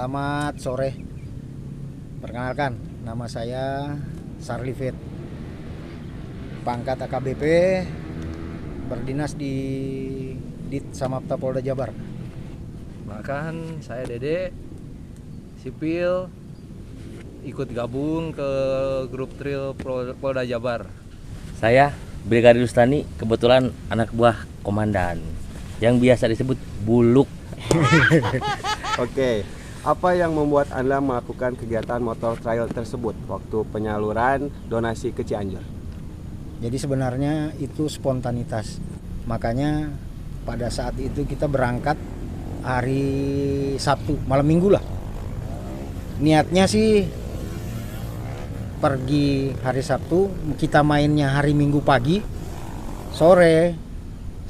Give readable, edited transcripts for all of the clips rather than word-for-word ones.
Selamat sore. Perkenalkan, nama saya Sarlifit. Pangkat AKBP, berdinas di Dit Samapta Polda Jabar. Bahkan saya Dede, sipil, ikut gabung ke grup Trail Polda Jabar. Saya Brigadir Rustani, kebetulan anak buah komandan yang biasa disebut Buluk. Oke, apa yang membuat Anda melakukan kegiatan motor trail tersebut waktu penyaluran donasi ke Cianjur? Jadi sebenarnya itu spontanitas. Makanya pada saat itu kita berangkat hari Sabtu, malam Minggu lah. Niatnya sih pergi hari Sabtu, kita mainnya hari Minggu pagi, sore.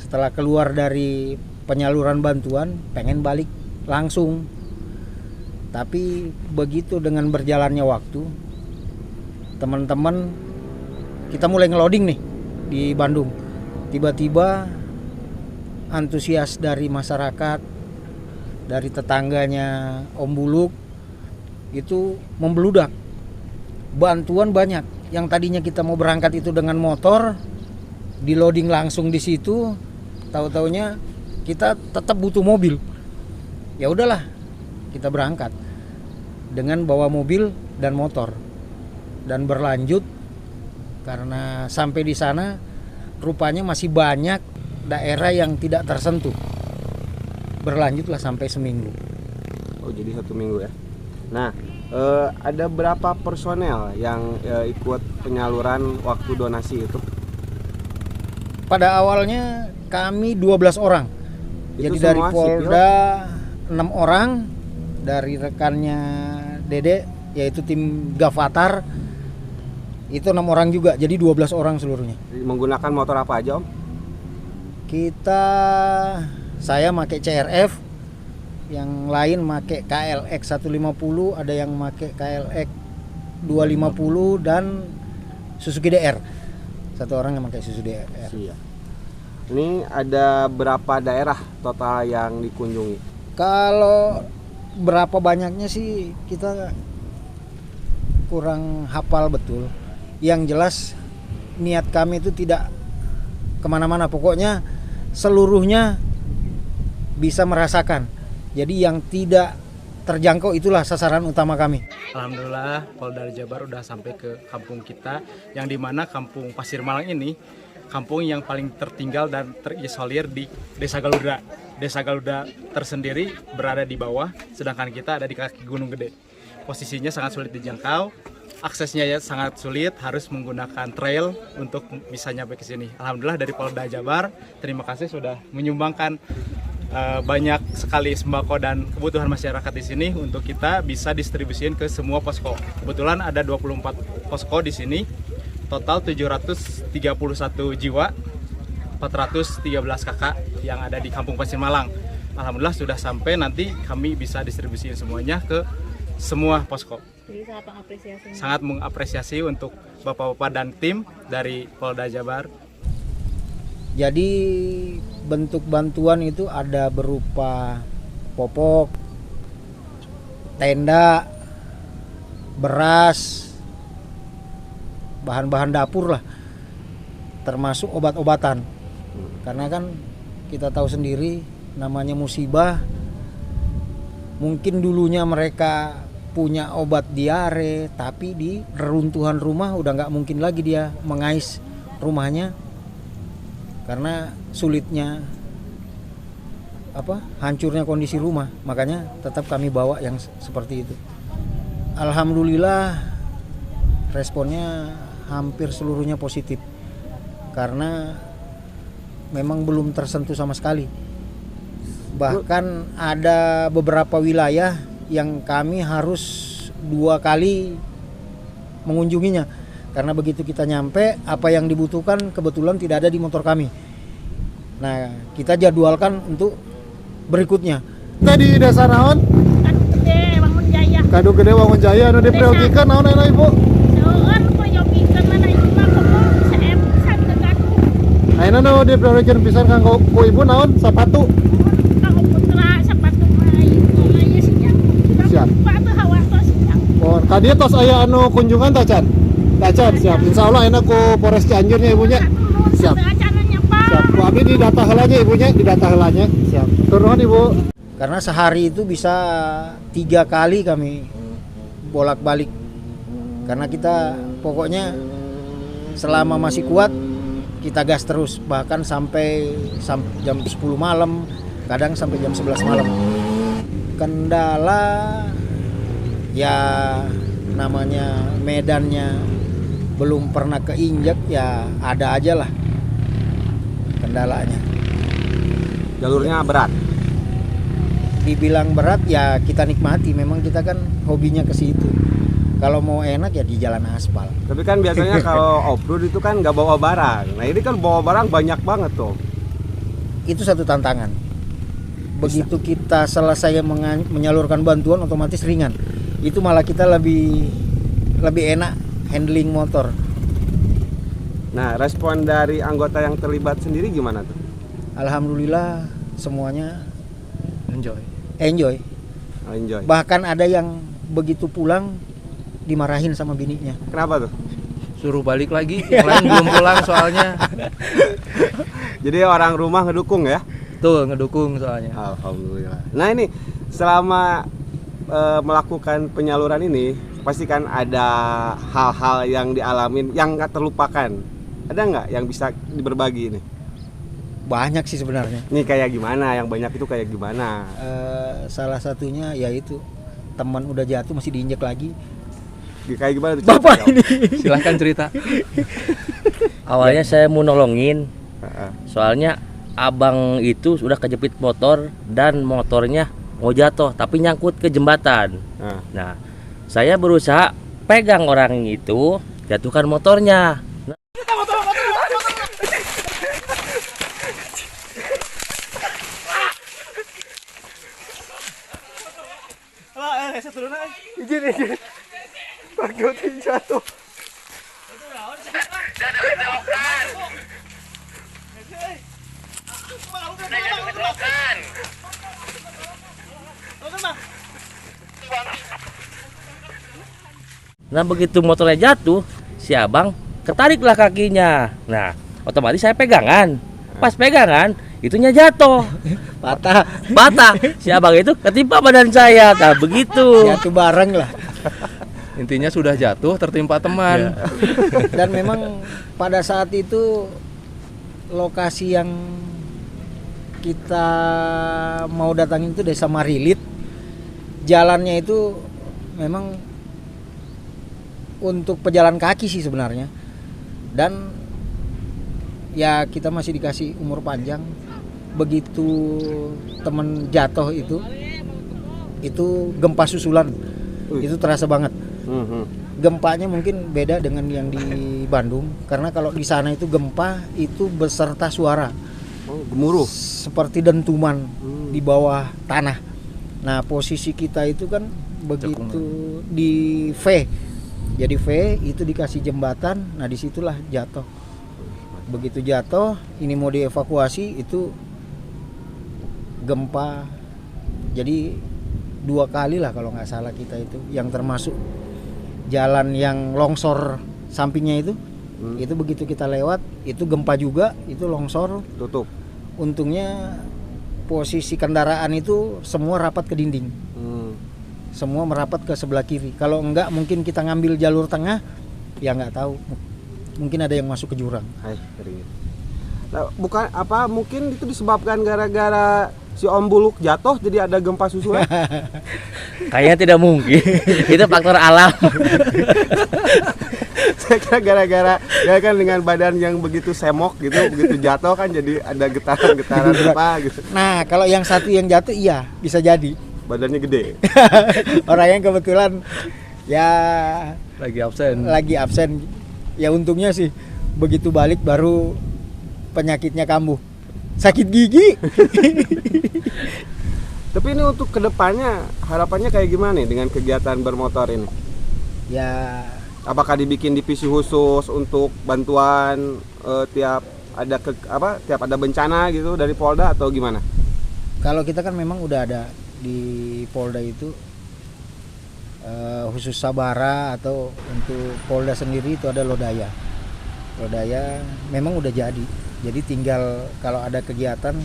Setelah keluar dari penyaluran bantuan, pengen balik langsung. Tapi begitu dengan berjalannya waktu, teman-teman kita mulai ngeloading nih di Bandung. Tiba-tiba antusias dari masyarakat, dari tetangganya Om Buluk itu membludak. Bantuan banyak. Yang tadinya kita mau berangkat itu dengan motor, di loading langsung di situ, tahu-taunya kita tetap butuh mobil. Ya udahlah, kita berangkat dengan bawa mobil dan motor dan berlanjut karena sampai di sana rupanya masih banyak daerah yang tidak tersentuh. Berlanjutlah sampai seminggu. Oh, jadi 1 minggu ya. Nah, ada berapa personel yang ikut penyaluran waktu donasi itu? Pada awalnya kami 12 orang. Itu Jadi dari semua Polda 6 orang, dari rekannya Dede yaitu tim Gavatar itu 6 orang juga. Jadi 12 orang seluruhnya. Menggunakan motor apa aja, Om? Saya pakai CRF, yang lain pakai KLX 150, ada yang pakai KLX 250 dan Suzuki DR. Satu orang yang pakai Suzuki DR. Siap. Ini ada berapa daerah total yang dikunjungi? Kalau berapa banyaknya sih kita kurang hafal betul. Yang jelas niat kami itu tidak kemana-mana, pokoknya seluruhnya bisa merasakan. Jadi yang tidak terjangkau itulah sasaran utama kami. Alhamdulillah Polda Jabar udah sampai ke kampung kita, yang dimana kampung Pasir Malang ini kampung yang paling tertinggal dan terisolir di Desa Galuda. Desa Galuda tersendiri berada di bawah, sedangkan kita ada di kaki Gunung Gede. Posisinya sangat sulit dijangkau, aksesnya ya sangat sulit, harus menggunakan trail untuk bisa nyampe ke sini. Alhamdulillah dari Polda Jabar, terima kasih sudah menyumbangkan banyak sekali sembako dan kebutuhan masyarakat di sini untuk kita bisa distribusiin ke semua posko. Kebetulan ada 24 posko di sini. Total 731 jiwa, 413 kakak yang ada di Kampung Pasir Malang. Alhamdulillah sudah sampai, nanti kami bisa distribusiin semuanya ke semua posko. Jadi sangat Sangat mengapresiasi untuk bapak-bapak dan tim dari Polda Jabar. Jadi bentuk bantuan itu ada berupa popok, tenda, beras, bahan-bahan dapur lah, termasuk obat-obatan. Karena kan kita tahu sendiri namanya musibah. Mungkin dulunya mereka punya obat diare, tapi di reruntuhan rumah udah nggak mungkin lagi dia mengais rumahnya karena sulitnya hancurnya kondisi rumah. Makanya tetap kami bawa yang seperti itu. Alhamdulillah responnya hampir seluruhnya positif karena memang belum tersentuh sama sekali. Bahkan ada beberapa wilayah yang kami harus 2 kali mengunjunginya karena begitu kita nyampe, apa yang dibutuhkan kebetulan tidak ada di motor kami. Nah, kita jadwalkan untuk berikutnya. Tadi desa naon? Kadu Gede Wangun Jaya anu dipriorikan naon ana Ibu? Ayeuna nu dipriorikan pisan kanggo ku Ibu naon? Sapatu. Kanggo putra sepatu mah ieu sia. Siap. Tadi tos aya anu kunjungan tacan. Tacan siap. Insyaallah enak ku Polres Cianjurnya ibunya. Siap. Siap. Bu Abi di data heulanya ibunya, di data heulanya. Siap. Turun Ibu. Karena sehari itu bisa 3 kali kami bolak-balik. Karena kita pokoknya selama masih kuat kita gas terus, bahkan sampai jam 10 malam, kadang sampai jam 11 malam. Kendala ya namanya medannya belum pernah keinjak, ya ada aja lah kendalanya. Jalurnya berat. Dibilang berat ya kita nikmati, memang kita kan hobinya ke situ. Kalau mau enak ya di jalan aspal. Tapi kan biasanya kalau off-road itu kan nggak bawa barang. Nah ini kan bawa barang banyak banget tuh. Itu satu tantangan. Begitu kita selesai menyalurkan bantuan, otomatis ringan. Itu malah kita lebih enak handling motor. Nah respon dari anggota yang terlibat sendiri gimana tuh? Alhamdulillah semuanya Enjoy. enjoy. Enjoy. Bahkan ada yang begitu pulang dimarahin sama bininya. Kenapa tuh? Suruh balik lagi, yang lain belum pulang soalnya. Jadi orang rumah ngedukung ya? Tuh ngedukung soalnya. Alhamdulillah. Nah ini selama melakukan penyaluran ini pasti kan ada hal-hal yang dialamin yang nggak terlupakan. Ada nggak yang bisa berbagi ini? Banyak sih sebenarnya. Nih kayak gimana? Yang banyak itu kayak gimana? Salah satunya yaitu teman udah jatuh masih diinjek lagi. Kayak gimana tuh? Bapak ini. Silahkan cerita. Awalnya saya mau nolongin, Heeh. soalnya abang itu sudah kejepit motor dan motornya mau jatuh tapi nyangkut ke jembatan. Nah. Nah, saya berusaha pegang orang itu, jatuhkan motornya. Nah begitu motornya jatuh, si abang ketariklah kakinya. Nah otomatis saya pegangan. Pas pegangan, itunya jatuh. Patah. Patah. Si abang itu ketimpa badan saya. Nah begitu. Jatuh bareng lah. Intinya sudah jatuh tertimpa teman. Dan memang pada saat itu lokasi yang kita mau datangin itu Desa Marilit. Jalannya itu memang untuk pejalan kaki sih sebenarnya. Dan ya kita masih dikasih umur panjang. Begitu temen jatuh itu gempa susulan. Itu terasa banget. Gempanya mungkin beda dengan yang di Bandung, karena kalau di sana itu gempa itu beserta suara. Oh, gemuruh. Seperti dentuman di bawah tanah. Nah, posisi kita itu kan begitu di V. Jadi V itu dikasih jembatan, nah disitulah jatuh. Begitu jatuh, ini mau dievakuasi itu gempa. Jadi 2 kali lah kalau nggak salah kita itu, yang termasuk jalan yang longsor sampingnya itu begitu kita lewat itu gempa juga, itu longsor Tutup. Untungnya posisi kendaraan itu semua rapat ke dinding, semua merapat ke sebelah kiri. Kalau enggak mungkin kita ngambil jalur tengah, ya nggak tahu, mungkin ada yang masuk ke jurang. Nah, bukan apa mungkin itu disebabkan gara-gara si Om Buluk jatuh jadi ada gempa susulan? Kayaknya tidak mungkin. Itu faktor alam. Saya kira gara-gara ya kan dengan badan yang begitu semok gitu, begitu jatuh kan jadi ada getaran-getaran apa gitu. Nah, kalau yang satu yang jatuh iya bisa jadi Badannya gede. orang yang kebetulan ya Lagi absen. Ya untungnya sih begitu balik baru penyakitnya kambuh, sakit gigi. Tapi ini untuk kedepannya harapannya kayak gimana nih dengan kegiatan bermotor ini? Ya Apakah dibikin divisi khusus untuk bantuan tiap ada bencana gitu dari Polda atau gimana? kalau kita kan memang udah ada di Polda itu khusus Sabara atau untuk Polda sendiri itu ada Lodaya. Lodaya memang udah jadi tinggal kalau ada kegiatan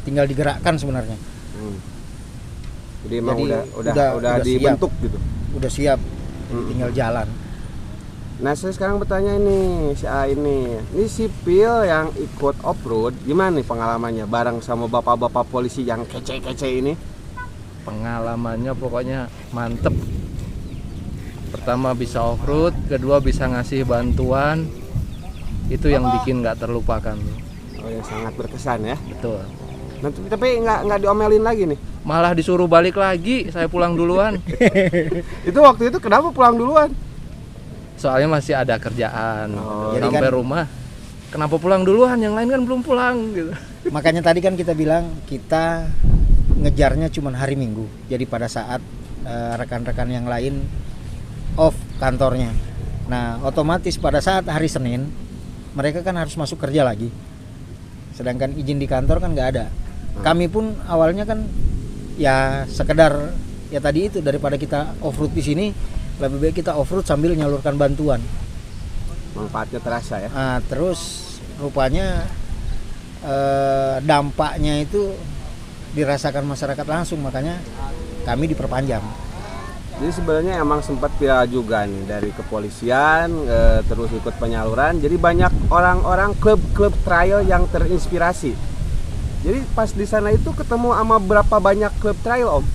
tinggal digerakkan sebenarnya. Jadi emang Jadi udah dibentuk gitu. Udah siap, tinggal jalan. Nah saya sekarang bertanya ini si A ini sipil yang ikut off-road gimana nih pengalamannya bareng sama bapak-bapak polisi yang kece-kece ini? Pengalamannya pokoknya mantep. Pertama bisa off-road, kedua bisa ngasih bantuan. Itu yang bikin nggak terlupakan. Oh yang sangat berkesan ya. Betul. Nah, tapi nggak diomelin lagi nih. Malah disuruh balik lagi, saya pulang duluan. Itu waktu itu kenapa pulang duluan? Soalnya masih ada kerjaan. Oh, jadi Sampai kan- rumah, kenapa pulang duluan? Yang lain kan belum pulang gitu. Makanya tadi kan kita bilang kita ngejarnya cuma hari Minggu. Jadi pada saat rekan-rekan yang lain off kantornya. Nah, otomatis pada saat hari Senin mereka kan harus masuk kerja lagi. Sedangkan izin di kantor kan nggak ada. Kami pun awalnya kan ya sekedar ya tadi itu daripada kita off-road di sini lebih baik kita off-road sambil nyalurkan bantuan. Manfaatnya terasa ya. Nah, terus rupanya dampaknya itu dirasakan masyarakat langsung, makanya kami diperpanjang. Jadi sebenarnya emang sempat viral juga nih dari kepolisian terus ikut penyaluran. Jadi banyak orang-orang klub trail yang terinspirasi. Jadi pas di sana itu ketemu sama berapa banyak klub trail Om?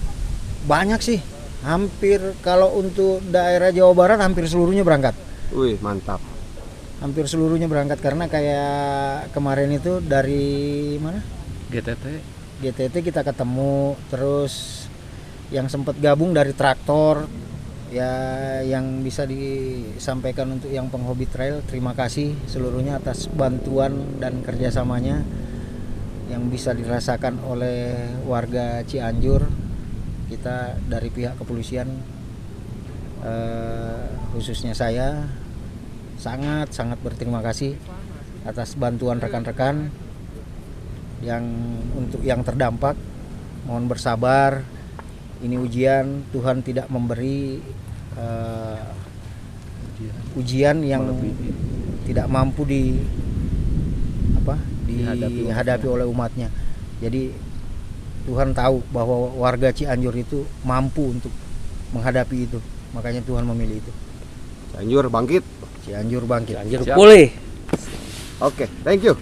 Banyak sih, hampir kalau untuk daerah Jawa Barat hampir seluruhnya berangkat. Wih mantap. Hampir seluruhnya berangkat karena kayak kemarin itu dari mana? GTT kita ketemu, terus yang sempat gabung dari traktor ya yang bisa disampaikan untuk yang penghobi trail, terima kasih seluruhnya atas bantuan dan kerjasamanya yang bisa dirasakan oleh warga Cianjur. Kita dari pihak kepolisian khususnya saya sangat berterima kasih atas bantuan rekan-rekan yang untuk yang terdampak. Mohon bersabar, ini ujian, Tuhan tidak memberi ujian yang tidak mampu dihadapi oleh umatnya. Jadi Tuhan tahu bahwa warga Cianjur itu mampu untuk menghadapi itu, makanya Tuhan memilih itu. Cianjur bangkit. Cianjur bangkit. Anjir pulih. Oke, thank you.